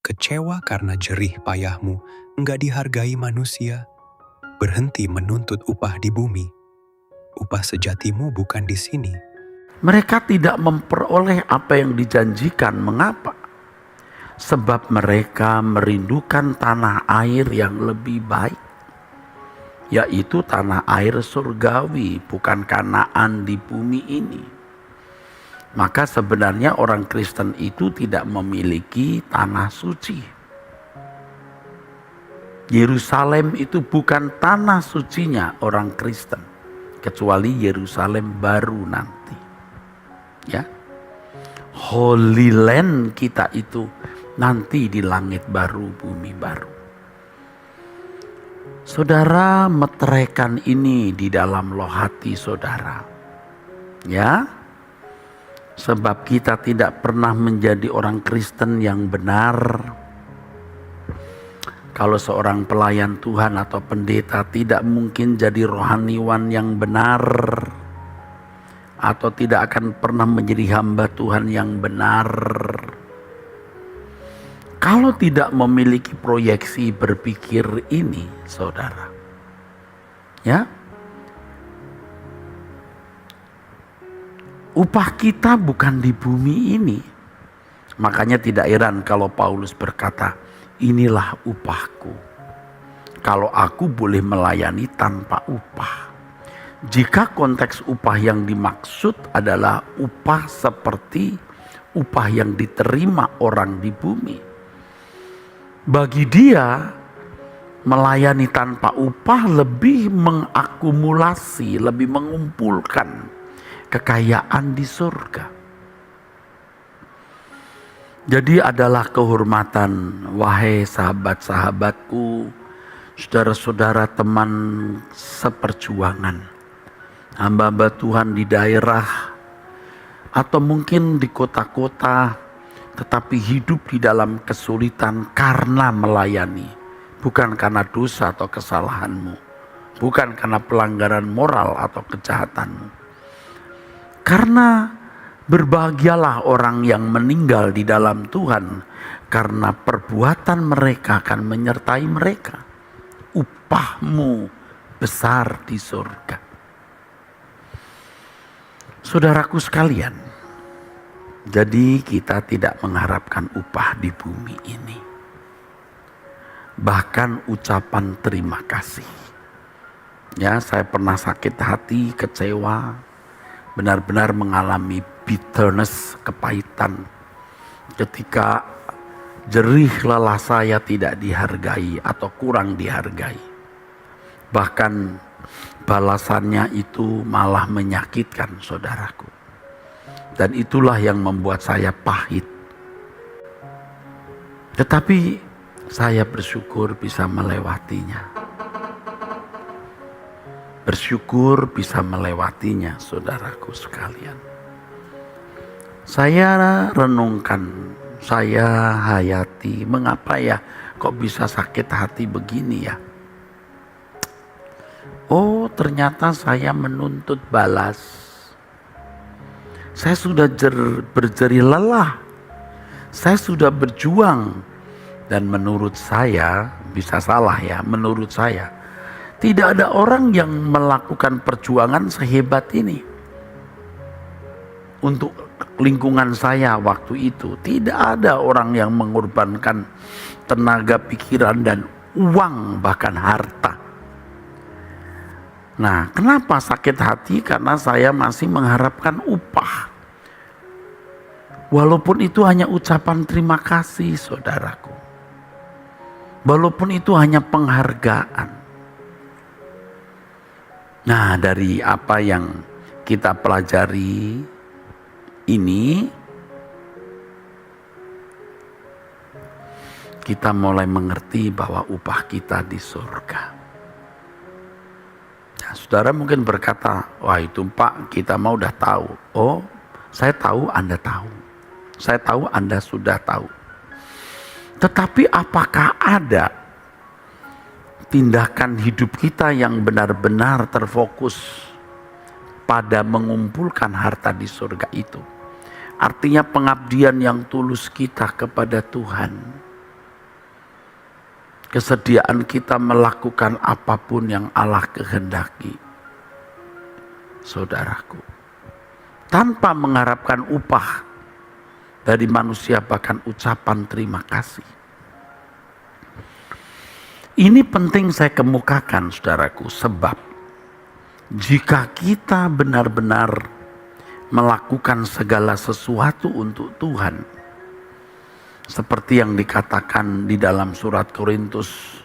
kecewa karena jerih payahmu enggak dihargai manusia, berhenti menuntut upah di bumi. Upah sejatimu bukan di sini. Mereka tidak memperoleh apa yang dijanjikan. Mengapa? Sebab mereka merindukan tanah air yang lebih baik, yaitu tanah air surgawi, bukan Kanaan di bumi ini. Maka sebenarnya orang Kristen itu tidak memiliki tanah suci. Yerusalem itu bukan tanah sucinya orang Kristen, kecuali Yerusalem baru nanti. Ya, Holy Land kita itu nanti di langit baru, bumi baru. Saudara meteraikan ini di dalam loh hati saudara. Ya, sebab kita tidak pernah menjadi orang Kristen yang benar. Kalau seorang pelayan Tuhan atau pendeta tidak mungkin jadi rohaniwan yang benar, atau tidak akan pernah menjadi hamba Tuhan yang benar kalau tidak memiliki proyeksi berpikir ini, saudara. Ya, upah kita bukan di bumi ini. Makanya tidak heran kalau Paulus berkata, inilah upahku, kalau aku boleh melayani tanpa upah. Jika konteks upah yang dimaksud adalah upah seperti upah yang diterima orang di bumi, bagi dia melayani tanpa upah lebih mengakumulasi, lebih mengumpulkan kekayaan di surga. Jadi adalah kehormatan, wahai sahabat-sahabatku, saudara-saudara, teman seperjuangan, hamba-hamba Tuhan di daerah atau mungkin di kota-kota, tetapi hidup di dalam kesulitan karena melayani, bukan karena dosa atau kesalahanmu, bukan karena pelanggaran moral atau kejahatanmu. Karena berbahagialah orang yang meninggal di dalam Tuhan, karena perbuatan mereka akan menyertai mereka. Upahmu besar di surga. Saudaraku sekalian, jadi kita tidak mengharapkan upah di bumi ini. Bahkan ucapan terima kasih. Ya, saya pernah sakit hati, kecewa, benar-benar mengalami bitterness, kepahitan. Ketika jerih lelah saya tidak dihargai atau kurang dihargai. Bahkan balasannya itu malah menyakitkan, saudaraku. Dan itulah yang membuat saya pahit. Tetapi saya bersyukur bisa melewatinya. Bersyukur bisa melewatinya, saudaraku sekalian. Saya renungkan, saya hayati, mengapa ya kok bisa sakit hati begini ya? Oh, ternyata saya menuntut balas. Saya sudah berjerih lelah. Saya sudah berjuang. Dan menurut saya, bisa salah ya, menurut saya, tidak ada orang yang melakukan perjuangan sehebat ini. Untuk lingkungan saya waktu itu, tidak ada orang yang mengorbankan tenaga, pikiran, dan uang, bahkan harta. Nah, kenapa sakit hati? Karena saya masih mengharapkan upah. Walaupun itu hanya ucapan terima kasih, saudaraku. Walaupun itu hanya penghargaan. Nah, dari apa yang kita pelajari ini, kita mulai mengerti bahwa upah kita di surga. Nah, saudara mungkin berkata, wah itu Pak, kita mau udah tahu. Oh, saya tahu, Anda tahu. Saya tahu, Anda sudah tahu. Tetapi apakah ada tindakan hidup kita yang benar-benar terfokus pada mengumpulkan harta di surga itu? Artinya pengabdian yang tulus kita kepada Tuhan. kesediaan kita melakukan apapun yang Allah kehendaki, saudaraku, tanpa mengharapkan upah dari manusia, bahkan ucapan terima kasih. Ini penting saya kemukakan, saudaraku, sebab jika kita benar-benar melakukan segala sesuatu untuk Tuhan, seperti yang dikatakan di dalam surat Korintus,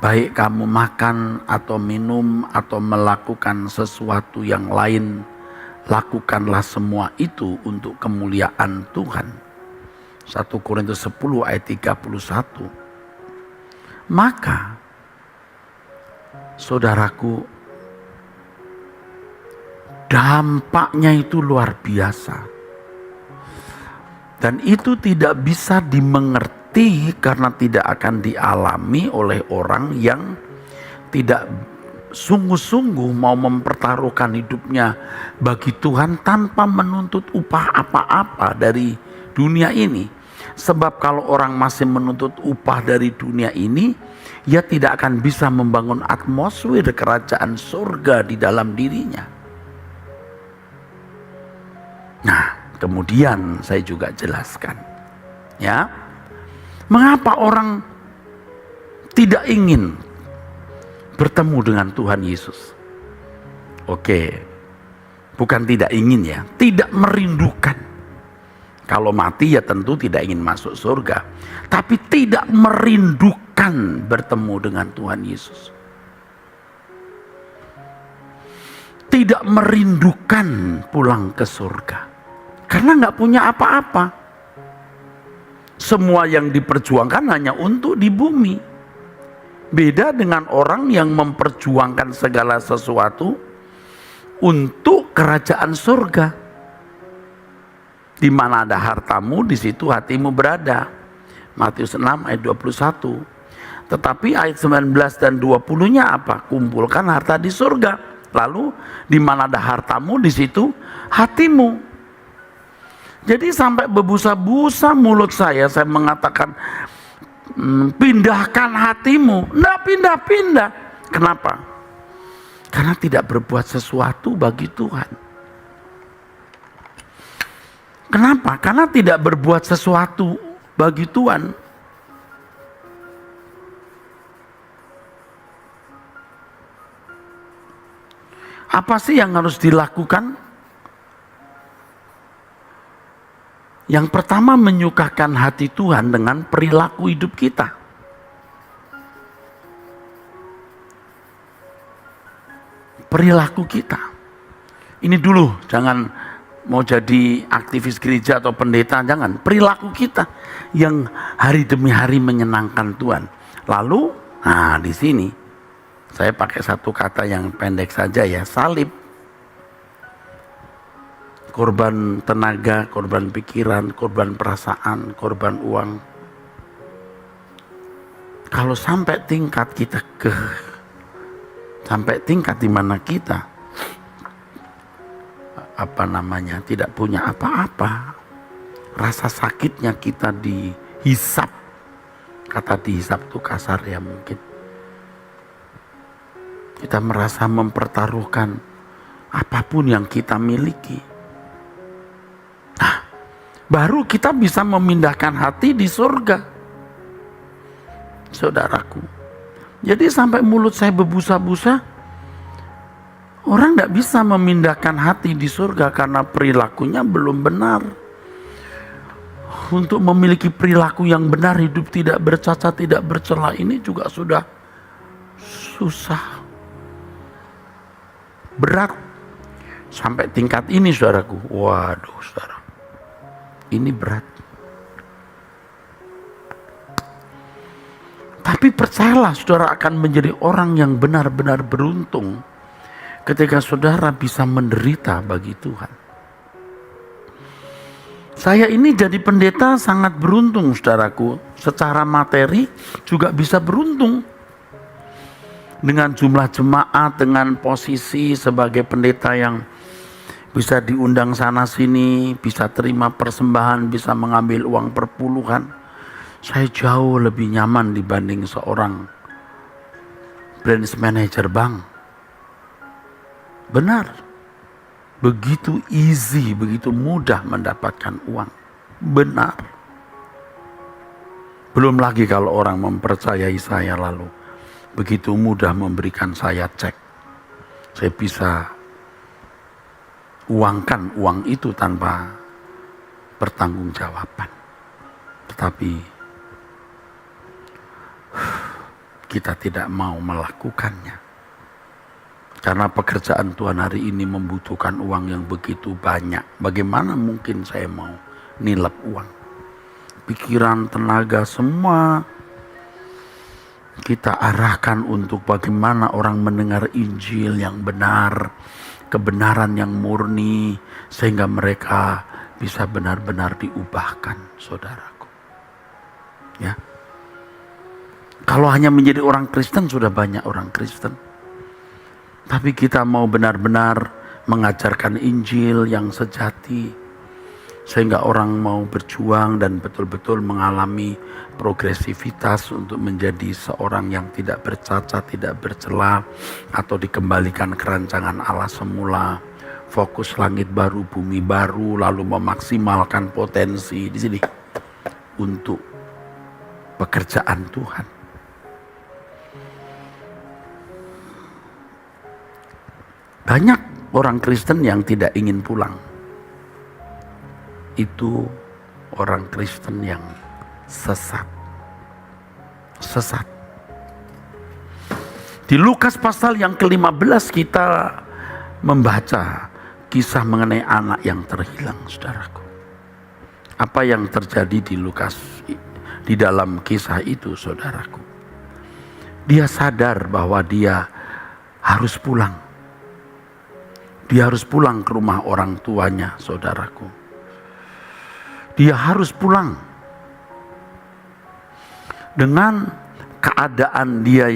baik kamu makan atau minum atau melakukan sesuatu yang lain, lakukanlah semua itu untuk kemuliaan Tuhan. 1 Korintus 10 ayat 31. Maka, saudaraku, dampaknya itu luar biasa. Dan itu tidak bisa dimengerti karena tidak akan dialami oleh orang yang tidak sungguh-sungguh mau mempertaruhkan hidupnya bagi Tuhan tanpa menuntut upah apa-apa dari dunia ini. Sebab kalau orang masih menuntut upah dari dunia ini, ia tidak akan bisa membangun atmosfer kerajaan surga di dalam dirinya. Nah, kemudian saya juga jelaskan, ya, mengapa orang tidak ingin bertemu dengan Tuhan Yesus. Oke, bukan tidak ingin ya, tidak merindukan. Kalau mati ya tentu tidak ingin masuk surga, tapi tidak merindukan bertemu dengan Tuhan Yesus. Tidak merindukan pulang ke surga, karena nggak punya apa-apa. Semua yang diperjuangkan hanya untuk di bumi. Beda dengan orang yang memperjuangkan segala sesuatu untuk kerajaan surga. Di mana ada hartamu, di situ hatimu berada. Matius 6 ayat 21. Tetapi ayat 19 dan 20-nya apa? Kumpulkan harta di surga. Lalu di mana ada hartamu, di situ hatimu. Jadi sampai berbusa-busa mulut saya mengatakan, pindahkan hatimu. Nggak pindah-pindah. Kenapa? Karena tidak berbuat sesuatu bagi Tuhan. Kenapa? Karena tidak berbuat sesuatu bagi Tuhan. Apa sih yang harus dilakukan? Yang pertama, menyukakan hati Tuhan dengan perilaku hidup kita. Perilaku kita. Ini dulu, jangan mau jadi aktivis gereja atau pendeta, jangan. Perilaku kita yang hari demi hari menyenangkan Tuhan. Lalu, nah di sini saya pakai satu kata yang pendek saja ya, salib. Korban tenaga, korban pikiran, korban perasaan, korban uang. Kalau sampai tingkat kita sampai tingkat di mana kita tidak punya apa-apa, rasa sakitnya kita dihisap. Kata dihisap itu kasar ya mungkin. Kita merasa mempertaruhkan apapun yang kita miliki. Nah, baru kita bisa memindahkan hati di surga, saudaraku. Jadi sampai mulut saya berbusa-busa, orang tidak bisa memindahkan hati di surga karena perilakunya belum benar. Untuk memiliki perilaku yang benar, hidup tidak bercacat, tidak bercela, ini juga sudah susah, berat. Sampai tingkat ini, saudaraku. Waduh, saudara, ini berat. Tapi percayalah, saudara akan menjadi orang yang benar-benar beruntung ketika saudara bisa menderita bagi Tuhan. Saya ini jadi pendeta sangat beruntung, saudaraku. Secara materi juga bisa beruntung. Dengan jumlah jemaat, dengan posisi sebagai pendeta yang bisa diundang sana sini, bisa terima persembahan, bisa mengambil uang perpuluhan. Saya jauh lebih nyaman dibanding seorang branch manager bank. Benar. Begitu easy, begitu mudah mendapatkan uang. Benar. Belum lagi kalau orang mempercayai saya lalu begitu mudah memberikan saya cek. Saya bisa uangkan uang itu tanpa pertanggungjawaban. Tetapi kita tidak mau melakukannya. Karena pekerjaan Tuhan hari ini membutuhkan uang yang begitu banyak. Bagaimana mungkin saya mau nilep uang? Pikiran, tenaga, semua kita arahkan untuk bagaimana orang mendengar Injil yang benar, kebenaran yang murni, sehingga mereka bisa benar-benar diubahkan, saudaraku. Ya. Kalau hanya menjadi orang Kristen, sudah banyak orang Kristen. Tapi kita mau benar-benar mengajarkan Injil yang sejati, sehingga orang mau berjuang dan betul-betul mengalami progresivitas untuk menjadi seorang yang tidak bercacat, tidak bercela, atau dikembalikan ke rancangan Allah semula. Fokus langit baru, bumi baru, lalu memaksimalkan potensi di sini untuk pekerjaan Tuhan. Banyak orang Kristen yang tidak ingin pulang. Itu orang Kristen yang sesat. Sesat. Di Lukas pasal yang ke-15 kita membaca kisah mengenai anak yang terhilang, saudaraku. Apa yang terjadi di Lukas, di dalam kisah itu, saudaraku? Dia sadar bahwa dia harus pulang. Dia harus pulang ke rumah orang tuanya, saudaraku. Dia harus pulang dengan keadaan dia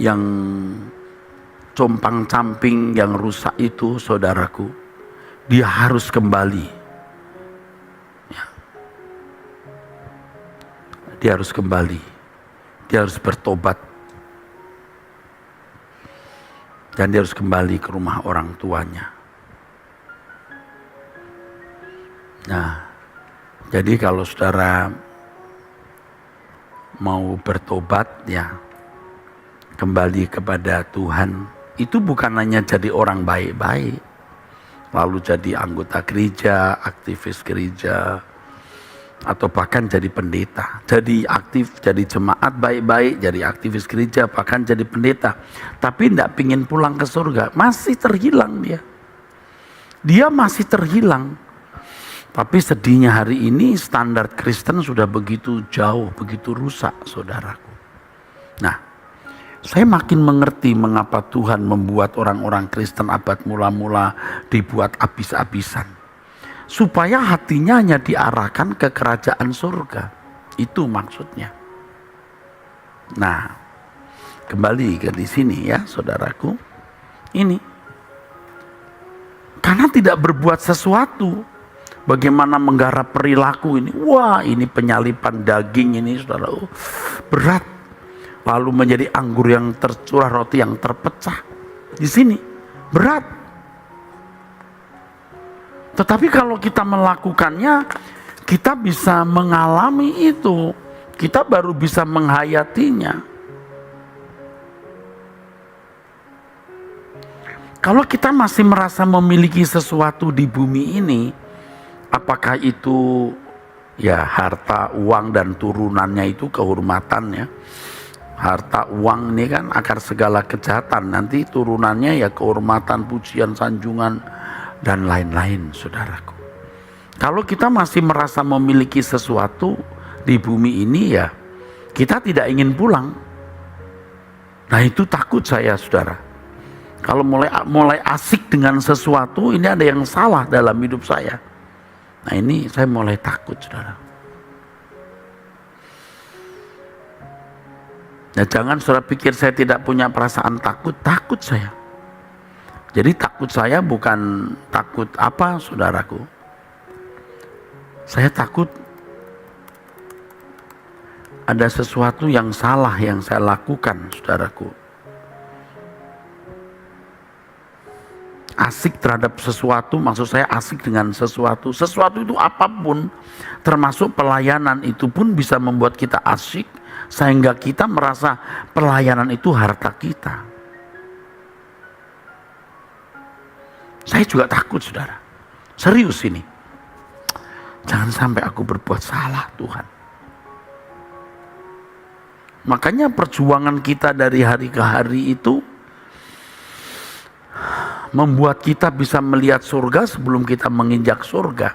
yang compang-camping, yang rusak itu, saudaraku. Dia harus kembali. Ya. Dia harus kembali. Dia harus bertobat. Dan dia harus kembali ke rumah orang tuanya. Nah, jadi kalau saudara mau bertobat, ya kembali kepada Tuhan, itu bukan hanya jadi orang baik-baik, lalu jadi anggota gereja, aktivis gereja, atau bahkan jadi pendeta. Jadi aktif, jadi jemaat baik-baik, jadi aktivis gereja, bahkan jadi pendeta. Tapi tidak pingin pulang ke surga, masih terhilang dia. Dia masih terhilang. Tapi sedihnya hari ini standar Kristen sudah begitu jauh, begitu rusak, saudaraku. Nah, saya makin mengerti mengapa Tuhan membuat orang-orang Kristen abad mula-mula dibuat habis-habisan. Supaya hatinya hanya diarahkan ke kerajaan surga. Itu maksudnya. Nah, kembali ke di sini ya, saudaraku. Ini. Karena tidak berbuat sesuatu. Bagaimana menggarap perilaku ini? Wah, ini penyalipan daging ini, saudara. Berat. Lalu menjadi anggur yang tercurah, roti yang terpecah. Di sini berat. Tetapi kalau kita melakukannya, kita bisa mengalami itu. Kita baru bisa menghayatinya. Kalau kita masih merasa memiliki sesuatu di bumi ini, apakah itu ya harta, uang, dan turunannya itu kehormatannya. Harta, uang ini kan akar segala kejahatan. Nanti turunannya ya kehormatan, pujian, sanjungan, dan lain-lain, saudaraku. Kalau kita masih merasa memiliki sesuatu di bumi ini, ya kita tidak ingin pulang. Nah, itu takut saya, saudara. Kalau mulai asik dengan sesuatu, ini ada yang salah dalam hidup saya. Nah, ini saya mulai takut, saudara. Nah, jangan saudara pikir saya tidak punya perasaan takut. Takut saya. Jadi takut saya bukan takut apa, saudaraku. Saya takut ada sesuatu yang salah yang saya lakukan, saudaraku. Asik terhadap sesuatu, maksud saya asik dengan sesuatu. Sesuatu itu apapun, termasuk pelayanan itu pun bisa membuat kita asik, sehingga kita merasa pelayanan itu harta kita. Saya juga takut, saudara. Serius ini. Jangan sampai aku berbuat salah, Tuhan. Makanya perjuangan kita dari hari ke hari itu membuat kita bisa melihat surga sebelum kita menginjak surga.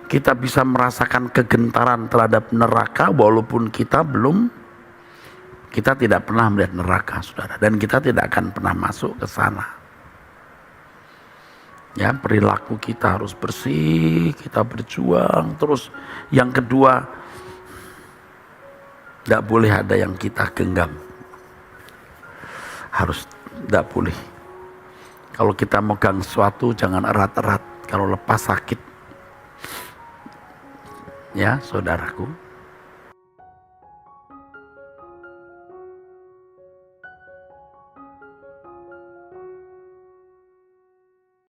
Kita bisa merasakan kegentaran terhadap neraka walaupun kita tidak pernah melihat neraka, saudara. Dan kita tidak akan pernah masuk ke sana. Ya, perilaku kita harus bersih, kita berjuang. Terus yang kedua, tidak boleh ada yang kita genggam. Harus, tidak boleh. Kalau kita megang sesuatu jangan erat-erat, kalau lepas sakit. Ya, saudaraku.